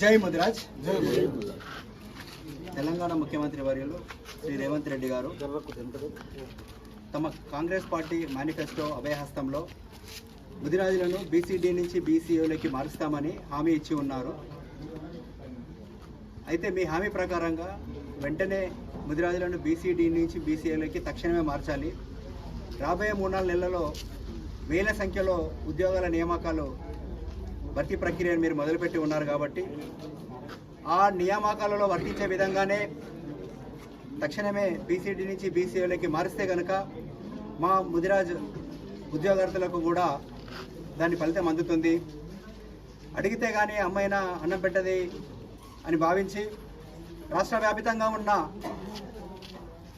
జై ముదిరాజ్. తెలంగాణ ముఖ్యమంత్రి వర్యులు శ్రీ రేవంత్ రెడ్డి గారు తమ కాంగ్రెస్ పార్టీ మేనిఫెస్టో అభయహస్తంలో ముదిరాజులను బీసీడీ నుంచి బీసీఓలోకి మారుస్తామని హామీ ఇచ్చి ఉన్నారు. అయితే మీ హామీ ప్రకారంగా వెంటనే ముదిరాజులను బీసీడీ నుంచి బీసీఓలోకి తక్షణమే మార్చాలి. రాబోయే 3-4 నెలలలో వేల సంఖ్యలో ఉద్యోగాల నియామకాలు భర్తీ ప్రక్రియను మీరు మొదలుపెట్టి ఉన్నారు కాబట్టి ఆ నియామకాలలో వర్తించే విధంగానే తక్షణమే బీసీడీ నుంచి బీసీఓలోకి మారిస్తే కనుక మా ముదిరాజ్ ఉద్యోగార్థులకు కూడా దాని ఫలితం అందుతుంది. అడిగితే కానీ అమ్మైనా అన్నం పెట్టది అని భావించి రాష్ట్ర వ్యాపితంగా ఉన్న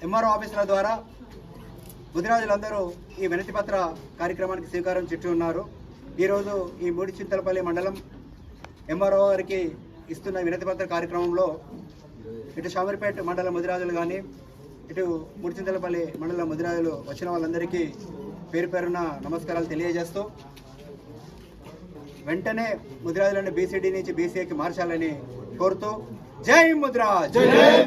ఎంఆర్ఓ ఆఫీసుల ద్వారా ముదిరాజులందరూ ఈ వినతిపత్ర కార్యక్రమానికి శ్రీకారం చుట్టి ఉన్నారు. ఈరోజు ఈ మూడిచింతలపల్లి మండలం ఎంఆర్ఓ గారికి ఇస్తున్న వినతిపత్ర కార్యక్రమంలో ఇటు షామీర్పేట మండల ముదిరాజులు కానీ ఇటు మూడిచింతలపల్లి మండల ముదిరాజులు వచ్చిన వాళ్ళందరికీ పేరు పేరున నమస్కారాలు తెలియజేస్తూ వెంటనే ముదిరాజులను బీసీడీ నుంచి బీసీఏకి మార్చాలని కోరుతూ జై ముదిరాజ్.